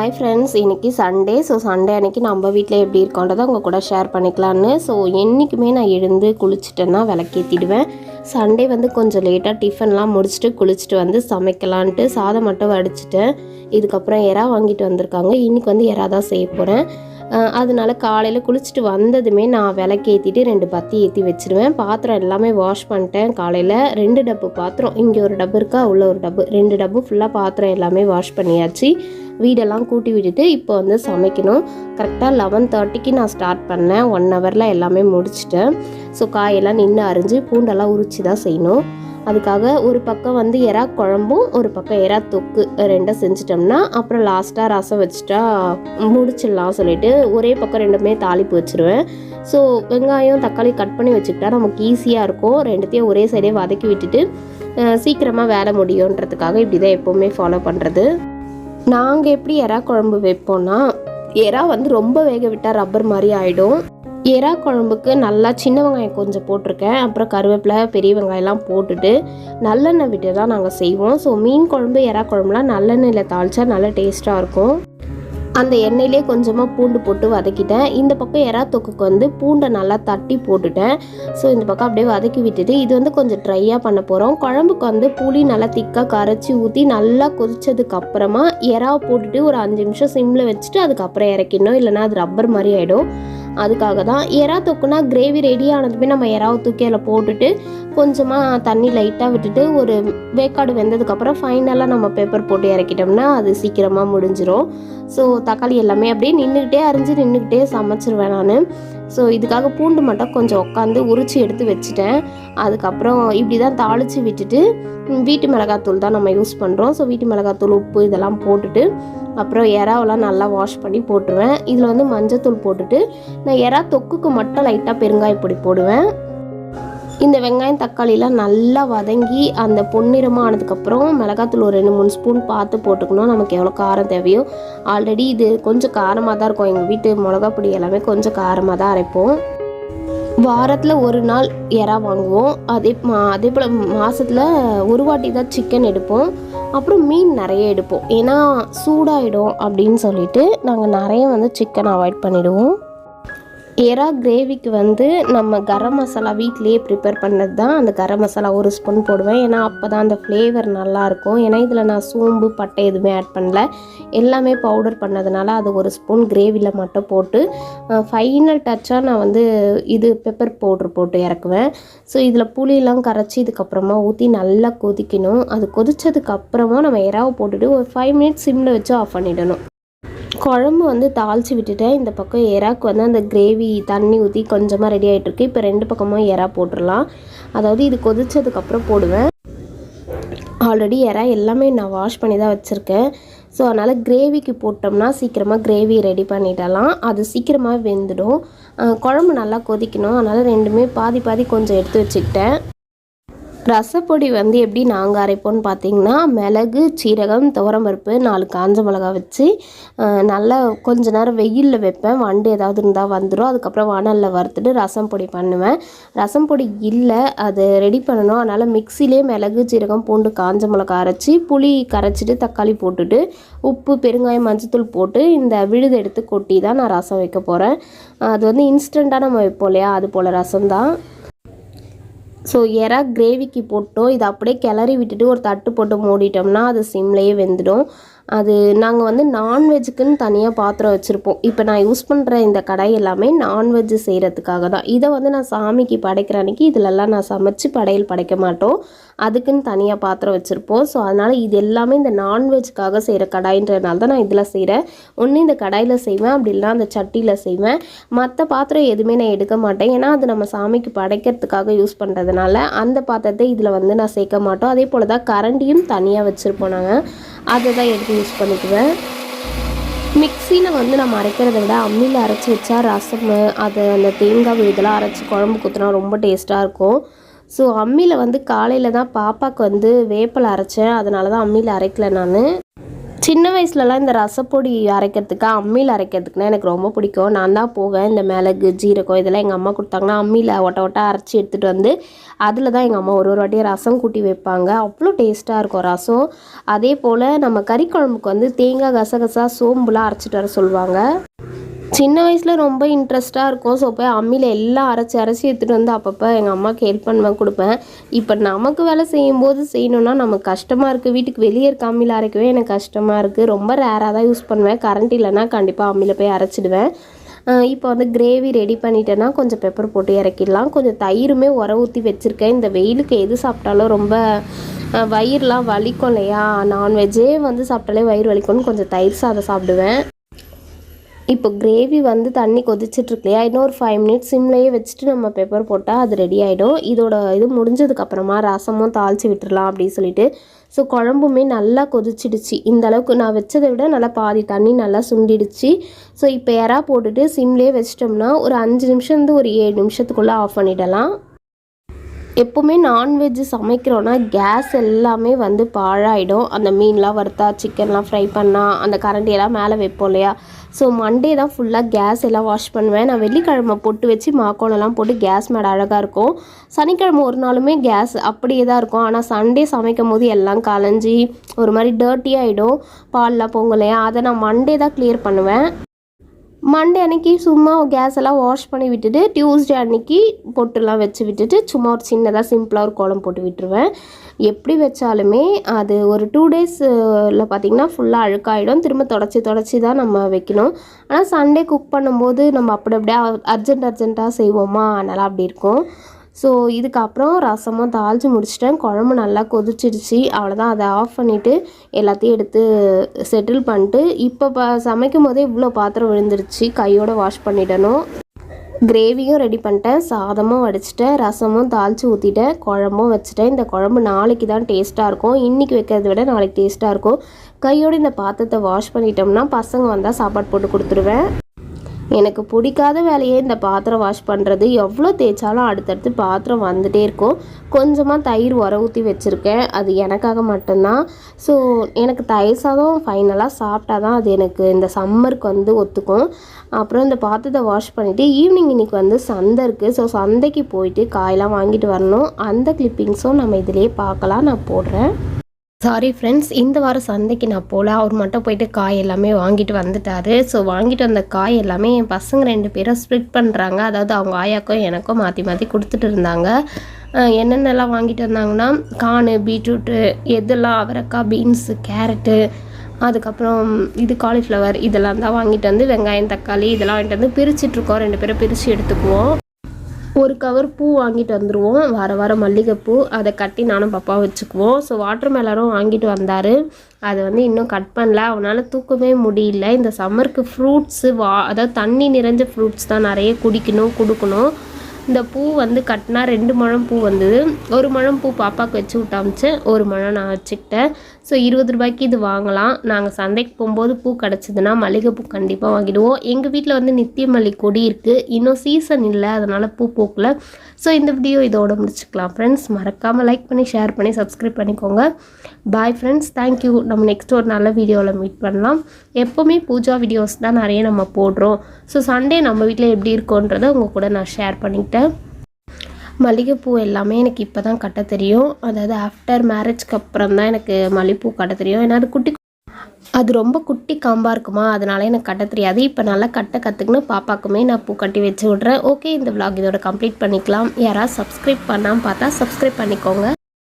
Hi friends, இன்றைக்கி Sunday. Sunday அன்றைக்கி நம்ம வீட்டில் எப்படி இருக்கோன்றதை உங்கள் கூட ஷேர் பண்ணிக்கலான்னு. என்றைக்குமே நான் எழுந்து குளிச்சுட்டேன்னா விளக்கேற்றிடுவேன். சண்டே கொஞ்சம் லேட்டாக டிஃபன்லாம் முடிச்சுட்டு குளிச்சுட்டு சமைக்கலான்ட்டு சாதம் மட்டும் வடிச்சிட்டேன். இதுக்கப்புறம் எறா வாங்கிட்டு வந்திருக்காங்க. இன்றைக்கி எறா தான் செய்ய போகிறேன். அதனால காலையில் குளிச்சுட்டு வந்ததுமே நான் விளக்கேற்றிட்டு 2 பத்தி ஏற்றி வச்சுருவேன். பாத்திரம் எல்லாமே வாஷ் பண்ணிட்டேன். காலையில் 2 டப்பு பாத்திரம், இங்கே ஒரு டப்பு இருக்கா, உள்ள ஒரு டப்பு, 2 டப்பு ஃபுல்லாக பாத்திரம் எல்லாமே வாஷ் பண்ணியாச்சு. வீடெல்லாம் கூட்டி விட்டுட்டு இப்போ சமைக்கணும். கரெக்டாக 11:30க்கு நான் ஸ்டார்ட் பண்ணேன். 1 ஹவரில் எல்லாமே முடிச்சிட்டேன். காயெல்லாம் நின்று அரிஞ்சு பூண்டெல்லாம் உரிச்சு தான் செய்யணும். அதுக்காக ஒரு பக்கம் எறா குழம்பும் ஒரு பக்கம் எறா தொக்கு 2 செஞ்சிட்டோம்னா அப்புறம் லாஸ்ட்டாக ரசம் வச்சுட்டா முடிச்சிடலாம் சொல்லிட்டு ஒரே பக்கம் 2மே தாளிப்பு வச்சுருவேன். வெங்காயம் தக்காளி கட் பண்ணி வச்சுக்கிட்டா நமக்கு ஈஸியாக இருக்கும். 2த்தையும் ஒரே சைடே வதக்கி விட்டுட்டு சீக்கிரமாக வேலை முடியுன்றதுக்காக இப்படி தான் எப்போவுமே ஃபாலோ பண்ணுறது. நாங்கள் எப்படி எறா குழம்பு வைப்போம்னா, எறா ரொம்ப வேக விட்டால் ரப்பர் மாதிரி ஆகிடும். எறா குழம்புக்கு நல்லா சின்ன வெங்காயம் கொஞ்சம் போட்டிருக்கேன். அப்புறம் கருவேப்பிலை, பெரிய வெங்காயம்லாம் போட்டுட்டு நல்லெண்ணெய் விட்டு தான் நாங்கள் செய்வோம். மீன் குழம்பு எறா குழம்புலாம் நல்லெண்ணெயில் தாளித்தா நல்லா டேஸ்ட்டாக இருக்கும். அந்த எண்ணெயிலே கொஞ்சமாக பூண்டு போட்டு வதக்கிட்டேன். இந்த பக்கம் எறா தொக்குக்கு பூண்டை நல்லா தட்டி போட்டுட்டேன். இந்த பக்கம் அப்படியே வதக்கி விட்டுட்டு இது கொஞ்சம் ட்ரையாக பண்ண போகிறோம். குழம்புக்கு புளி நல்லா திக்காக கரைச்சி ஊற்றி நல்லா கொதிச்சதுக்கு அப்புறமா எறாவை போட்டுட்டு ஒரு 5 நிமிஷம் சிம்மில் வச்சுட்டு அதுக்கப்புறம் இறக்கிடணும். இல்லைனா அது ரப்பர் மாதிரி ஆகிடும். அதுக்காக தான் எறா தொக்குனா கிரேவி ரெடி ஆனதுமே நம்ம எறாவை தூக்கி அதில் போட்டுட்டு கொஞ்சமாக தண்ணி லைட்டாக விட்டுட்டு ஒரு வேக்காடு வெந்ததுக்கப்புறம் ஃபைனலாக நம்ம பேப்பர் போட்டு இறக்கிட்டோம்னா அது சீக்கிரமாக முடிஞ்சிடும். தக்காளி எல்லாமே அப்படியே நின்றுக்கிட்டே அரிஞ்சு நின்றுக்கிட்டே சமைச்சிருவேன் நான். இதுக்காக பூண்டு மட்டும் கொஞ்சம் உட்காந்து உரிச்சு எடுத்து வச்சுட்டேன். அதுக்கப்புறம் இப்படி தான் தாளித்து விட்டுட்டு வீட்டு மிளகாத்தூள் தான் நம்ம யூஸ் பண்ணுறோம். வீட்டு மிளகாத்தூள், உப்பு இதெல்லாம் போட்டுட்டு அப்புறம் எறாவெல்லாம் நல்லா வாஷ் பண்ணி போட்டுருவேன். இதில் மஞ்சத்தூள் போட்டுட்டு நான் எறா தொக்குக்கு மட்டும் லைட்டாக பெருங்காயப்பொடி போடுவேன். இந்த வெங்காயம் தக்காளிலாம் நல்லா வதங்கி அந்த பொன்னிறமாக ஆனதுக்கப்புறம் மிளகாத்தூள் ஒரு 2-3 ஸ்பூன் பார்த்து போட்டுக்கணும். நமக்கு எவ்வளோ காரம் தேவையோ. ஆல்ரெடி இது கொஞ்சம் காரமாக தான் இருக்கும். எங்கள் வீட்டு மிளகா பொடி எல்லாமே கொஞ்சம் காரமாக தான் அரைப்போம். வாரத்தில் ஒரு நாள் எறா வாங்குவோம். அதே போல் மாதத்தில் ஒரு வாட்டி தான் சிக்கன் எடுப்போம். அப்புறம் மீன் நிறைய எடுப்போம். ஏன்னா சூடாயிடும் அப்படின்னு சொல்லிட்டு நாங்கள் நிறைய சிக்கன் அவாய்ட் பண்ணிவிடுவோம். எறா கிரேவிக்கு நம்ம கரம் மசாலா வீட்டிலேயே ப்ரிப்பேர் பண்ணது தான். அந்த கரம் மசாலா 1 ஸ்பூன் போடுவேன். ஏன்னா அப்போ தான் அந்த ஃப்ளேவர் நல்லாயிருக்கும். ஏன்னா இதில் நான் சோம்பு, பட்டை எதுவுமே ஆட் பண்ணல. எல்லாமே பவுடர் பண்ணதுனால அது 1 ஸ்பூன் கிரேவியில் மட்டும் போட்டு ஃபைனல் டச்சாக நான் இது பெப்பர் பவுட்ரு போட்டு இறக்குவேன். இதில் புளியெல்லாம் கரைச்சி இதுக்கப்புறமா ஊற்றி நல்லா கொதிக்கணும். அது கொதித்ததுக்கப்புறமா நம்ம எறாவை போட்டுட்டு ஒரு 5 மினிட்ஸ் சிம்மில் வச்சு ஆஃப் பண்ணிடணும். குழம்பு தாளித்து விட்டுட்டேன். இந்த பக்கம் எறாக்கு அந்த கிரேவி தண்ணி ஊற்றி கொஞ்சமாக ரெடி ஆகிட்டுருக்கு. இப்போ 2 பக்கமாக எறா போட்டுடலாம். அதாவது இது கொதித்ததுக்கப்புறம் போடுவேன். ஆல்ரெடி எறா எல்லாமே நான் வாஷ் பண்ணி தான் வச்சுருக்கேன். அதனால் கிரேவிக்கு போட்டோம்னா சீக்கிரமாக கிரேவி ரெடி பண்ணிடலாம். அது சீக்கிரமாக வெந்துடும். குழம்பு நல்லா கொதிக்கணும். அதனால் 2மே பாதி பாதி கொஞ்சம் எடுத்து வச்சுக்கிட்டேன். ரசப்பொடி எப்படி நாங்கள் அரைப்போம்னு பார்த்தீங்கன்னா, மிளகு, சீரகம், துவரம்பருப்பு, 4 காஞ்ச மிளகா வச்சு நல்லா கொஞ்ச நேரம் வெயிலில் வைப்பேன். வண்டு ஏதாவது இருந்தால் வந்துடும். அதுக்கப்புறம் வானலில் வறுத்துட்டு ரசம் பொடி பண்ணுவேன். ரசம் பொடி இல்லை, அது ரெடி பண்ணணும். அதனால் மிக்சிலே மிளகு, சீரகம், பூண்டு, காஞ்ச மிளகா அரைச்சி புளி கரைச்சிட்டு தக்காளி போட்டுட்டு உப்பு, பெருங்காயம், மஞ்சத்தூள் போட்டு இந்த விழுது எடுத்து கொட்டி தான் நான் ரசம் வைக்க போகிறேன். அது இன்ஸ்டண்ட்டாக நம்ம வைப்போம் இல்லையா, அது போல் ரசம் தான். எறா கிரேவிக்கு போட்டோம். இதை அப்படியே கிளறி விட்டுட்டு ஒரு தட்டு போட்டு மூடிட்டோம்னா அது சிம்லேயே வெந்துடும். அது நாங்கள் நான்வெஜ்ஜுக்குன்னு தனியாக பாத்திரம் வச்சுருப்போம். இப்போ நான் யூஸ் பண்ணுற இந்த கடாய் எல்லாமே நான்வெஜ்ஜு செய்கிறதுக்காக தான். இதை நான் சாமிக்கு படைக்கிற அன்றைக்கி இதிலெல்லாம் நான் சமைச்சு படையல் படைக்க மாட்டோம். அதுக்குன்னு தனியாக பாத்திரம் வச்சுருப்போம். அதனால் இது எல்லாமே இந்த நான்வெஜ்ஜுக்காக செய்கிற கடாயின்றதுனால தான் நான் இதில் செய்கிறேன். ஒன்று இந்த கடாயில் செய்வேன், அப்படி இல்லைனா அந்த சட்டியில் செய்வேன். மற்ற பாத்திரம் எதுவுமே நான் எடுக்க மாட்டேன். ஏன்னா அது நம்ம சாமிக்கு படைக்கிறதுக்காக யூஸ் பண்ணுறதுனால அந்த பாத்திரத்தை இதில் நான் சேர்க்க மாட்டோம். அதே போல் தான் கரண்டியும் தனியாக வச்சுருப்போம். நாங்கள் அதை தான் எடுத்து யூஸ் பண்ணிக்குவேன். மிக்சியில் நம்ம அரைக்கிறத விட அம்மியில் அரைச்சி வச்சா ரசம், அது அந்த தேங்காய் இதெல்லாம் அரைச்சி குழம்பு ஊற்றினா ரொம்ப டேஸ்ட்டாக இருக்கும். அம்மியில் காலையில் தான் பாப்பாவுக்கு வேப்பலை அரைச்சேன். அதனால தான் அம்மியில் அரைக்கல நான். சின்ன வயசுலலாம் இந்த ரசப்பொடி அரைக்கிறதுக்கு அம்மியில் அரைக்கிறதுக்குனா எனக்கு ரொம்ப பிடிக்கும். நான் தான் போவேன். இந்த மிளகு, ஜீரகம் இதெல்லாம் எங்கள் அம்மா கொடுத்தாங்கன்னா அம்மியில் ஒட்ட ஒட்ட அரைச்சி எடுத்துகிட்டு வந்து அதில் தான் எங்கள் அம்மா ஒரு வாட்டியும் ரசம் கூட்டி வைப்பாங்க. அவ்வளோ டேஸ்ட்டாக இருக்கும் ரசம். அதே போல் நம்ம கறி குழம்புக்கு வந்து தேங்காய், கசகசா, சோம்புலாம் அரைச்சிட்டு வர சொல்லுவாங்க. சின்ன வயசில் ரொம்ப இன்ட்ரெஸ்ட்டாக இருக்கும். ஸோ போய் அம்மியில் எல்லாம் அரைச்சி எடுத்துகிட்டு வந்து அப்பப்போ எங்கள் அம்மாவுக்கு ஹெல்ப் பண்ணுவேன், கொடுப்பேன். இப்போ நமக்கு வேலை செய்யும்போது செய்யணுன்னா நமக்கு கஷ்டமாக இருக்குது. வீட்டுக்கு வெளியே இருக்க அம்மியில் அரைக்கவே எனக்கு கஷ்டமாக இருக்குது. ரொம்ப ரேராக தான் யூஸ் பண்ணுவேன். கரண்ட் இல்லைன்னா கண்டிப்பாக அம்மியில் போய் அரைச்சிடுவேன். இப்போ வந்து கிரேவி ரெடி பண்ணிட்டேன்னா கொஞ்சம் பெப்பர் போட்டு இறக்கிடலாம். கொஞ்சம் தயிருமே ஊற்றி வச்சுருக்கேன். இந்த வெயிலுக்கு எது சாப்பிட்டாலும் ரொம்ப வயிறுலாம் வலிக்கும் இல்லையா, நான்வெஜ்ஜே வந்து சாப்பிட்டாலே வயிறு வலிக்கும்னு கொஞ்சம் தயிர் சாதம் சாப்பிடுவேன். இப்போ கிரேவி வந்து தண்ணி கொதிச்சிட்ருக்கு இல்லையா, இன்னும் ஒரு 5 மினிட்ஸ் சிம்லேயே வச்சுட்டு நம்ம பெப்பர் போட்டால் அது ரெடி ஆகிடும். இது முடிஞ்சதுக்கப்புறமா ரசமும் தாளித்து விட்டுடலாம் அப்படின்னு சொல்லிட்டு. ஸோ குழம்புமே நல்லா கொதிச்சிடுச்சு. இந்த அளவுக்கு நான் வச்சதை விட நல்லா பாதி தண்ணி நல்லா சுண்டிடுச்சு. ஸோ இப்போ எறா போட்டுட்டு சிம்லேயே வச்சிட்டோம்னா ஒரு 5 நிமிஷம் ஒரு 7 நிமிஷத்துக்குள்ளே ஆஃப் பண்ணிடலாம். எப்போவுமே நான்வெஜ்ஜு சமைக்கிறோன்னா கேஸ் எல்லாமே வந்து பாழாயிடும். அந்த மீன்லாம் வறுத்தா, சிக்கன்லாம் ஃப்ரை பண்ணால் அந்த கரண்டியெல்லாம் மேலே வைப்போம் இல்லையா. ஸோ மண்டே தான் ஃபுல்லாக கேஸ் எல்லாம் வாஷ் பண்ணுவேன். நான் வெள்ளிக்கிழமை பொட்டு வச்சு மாக்கோணெல்லாம் போட்டு கேஸ் மேடை அழகாக இருக்கும். சனிக்கிழமை ஒரு நாளுமே கேஸ் அப்படியே தான் இருக்கும். ஆனால் சண்டே சமைக்கும் போது எல்லாம் கலைஞ்சி ஒரு மாதிரி டர்ட்டியாகிடும். பால்லாம் பொங்கலையா, அதை நான் மண்டே தான் கிளியர் பண்ணுவேன். மண்டே அன்றைக்கி சும்மா கேஸ் எல்லாம் வாஷ் பண்ணி விட்டுட்டு டியூஸ்டே அன்றைக்கி பொட்டுலாம் வச்சு விட்டுட்டு சும்மா ஒரு சின்னதாக சிம்பிளாக ஒரு கோலம் போட்டு விட்டுருவேன். எப்படி வச்சாலுமே அது ஒரு 2 டேஸில் பார்த்திங்கன்னா ஃபுல்லாக அழுக்காயிடும். திரும்ப தொடச்சி தான் நம்ம வைக்கணும். ஆனால் சண்டே குக் பண்ணும்போது நம்ம அப்படியே அர்ஜென்ட்டாக செய்வோமா, அதனால் அப்படி இருக்கும். ஸோ இதுக்கப்புறம் ரசமும் தாளித்து முடிச்சிட்டேன். குழம்பு நல்லா கொதிச்சிடுச்சு. அவ்வளோதான், அதை ஆஃப் பண்ணிவிட்டு எல்லாத்தையும் எடுத்து செட்டில் பண்ணிட்டு இப்போ சமைக்கும் போதே இவ்வளோ பாத்திரம் விழுந்துருச்சு. கையோடு வாஷ் பண்ணிடணும். கிரேவியும் ரெடி பண்ணிட்டேன், சாதமும் வடிச்சிட்டேன், ரசமும் தாளித்து ஊற்றிட்டேன், குழம்பும் வச்சுட்டேன். இந்த குழம்பு நாளைக்கு தான் டேஸ்ட்டாக இருக்கும். இன்றைக்கி வைக்கிறத விட நாளைக்கு டேஸ்ட்டாக இருக்கும். கையோடு இந்த பாத்திரத்தை வாஷ் பண்ணிட்டோம்னா பசங்க வந்தால் சாப்பாடு போட்டு கொடுத்துருவேன். எனக்கு பிடிக்காத வேலையே இந்த பாத்திரம் வாஷ் பண்ணுறது. எவ்வளோ தேய்ச்சாலும் அடுத்தடுத்து பாத்திரம் வந்துகிட்டே இருக்கும். கொஞ்சமாக தயிர் ஊற்றி வச்சுருக்கேன், அது எனக்காக மட்டும்தான். ஸோ எனக்கு தயிர் சாதம் ஃபைனலாக சாப்பிட்டா தான் அது எனக்கு இந்த சம்மருக்கு வந்து ஒத்துக்கும். அப்புறம் இந்த பாத்திரத்தை வாஷ் பண்ணிவிட்டு ஈவினிங் இன்றைக்கி வந்து சந்தை இருக்குது. ஸோ சந்தைக்கு போயிட்டு காயெல்லாம் வாங்கிட்டு வரணும். அந்த கிளிப்பிங்ஸும் நம்ம இதிலே பார்க்கலாம், நான் போடுறேன். சாரி ஃப்ரெண்ட்ஸ், இந்த வாரம் சந்தைக்கு நான் போகல. அவர் மட்டும் போயிட்டு காய் எல்லாமே வாங்கிட்டு வந்துட்டார். ஸோ வாங்கிட்டு வந்த காய் எல்லாமே என் பசங்க 2 பேரும் ஸ்ப்ளிட் பண்ணுறாங்க. அதாவது அவங்க ஆயாக்கும் எனக்கும் மாற்றி கொடுத்துட்டு இருந்தாங்க. என்னென்னலாம் வாங்கிட்டு வந்தாங்கன்னா கார்னு, பீட்ரூட்டு, எதெல்லாம் அவரைக்காய், பீன்ஸு, கேரட்டு, அதுக்கப்புறம் இது காலிஃப்ளவர், இதெல்லாம் தான் வாங்கிட்டு வந்து வெங்காயம், தக்காளி இதெல்லாம் வாங்கிட்டு வந்து பிரிச்சுட்ருக்கோம். 2 பேரும் பிரித்து எடுத்துக்குவோம். ஒரு கவர் பூ வாங்கிட்டு வந்துடுவோம். வாரம் மல்லிகைப்பூ, அதை கட்டி நானும் பாப்பா வச்சுக்குவோம். ஸோ வாட்டர் மெலனும் வாங்கிட்டு வந்தார். அதை வந்து இன்னும் கட் பண்ணல, அவனால் தூக்கவே முடியல. இந்த சம்மருக்கு ஃப்ரூட்ஸு அதாவது தண்ணி நிறைஞ்ச ஃப்ரூட்ஸ் தான் நிறைய கொடுக்கணும். இந்த பூ வந்து கட்டினா 2 முழம் பூ வந்தது. 1 முழம் பூ பாப்பாவுக்கு வச்சு விட்டாமிச்சேன், 1 முழம் நான் வச்சுக்கிட்டேன். ஸோ 20 ரூபாய்க்கு இது வாங்கலாம். நாங்கள் சந்தைக்கு போகும்போது பூ கிடச்சிதுன்னா மல்லிகைப்பூ கண்டிப்பாக வாங்கிடுவோம். எங்கள் வீட்டில் வந்து நித்திய மல்லி கொடி இருக்குது, இன்னும் சீசன் இல்லை, அதனால் பூ பூக்கல. ஸோ இந்த வீடியோ இதோட முடிச்சுக்கலாம் ஃப்ரெண்ட்ஸ். மறக்காமல் லைக் பண்ணி, ஷேர் பண்ணி, சப்ஸ்கிரைப் பண்ணிக்கோங்க. Bye friends, thank you. நம்ம நெக்ஸ்ட் ஒரு நல்ல வீடியோவில் மீட் பண்ணலாம். எப்போவுமே பூஜா வீடியோஸ் தான் நிறைய நம்ம போடுறோம். ஸோ சண்டே நம்ம வீட்டில் எப்படி இருக்கோன்றதை உங்கள் கூட நான் ஷேர் பண்ணிக்கிட்டேன். மல்லிகைப்பூ எல்லாமே எனக்கு இப்போ தான் கட்ட தெரியும். அதாவது ஆஃப்டர் மேரேஜ்க்கு அப்புறம் தான் எனக்கு மல்லிகைப்பூ கட்ட தெரியும். ஏன்னா அது ரொம்ப குட்டி காம்பாக இருக்குமா, அதனால எனக்கு கட்ட தெரியாது. இப்போ நல்லா கற்றுக்குன்னு பாப்பாக்குமே நான் பூ கட்டி வச்சு விட்றேன். ஓகே, இந்த விலாக் இதோட கம்ப்ளீட் பண்ணிக்கலாம். யாராவது சப்ஸ்கிரைப் பண்ணாமல் பார்த்தா சப்ஸ்கிரைப் பண்ணிக்கோங்க.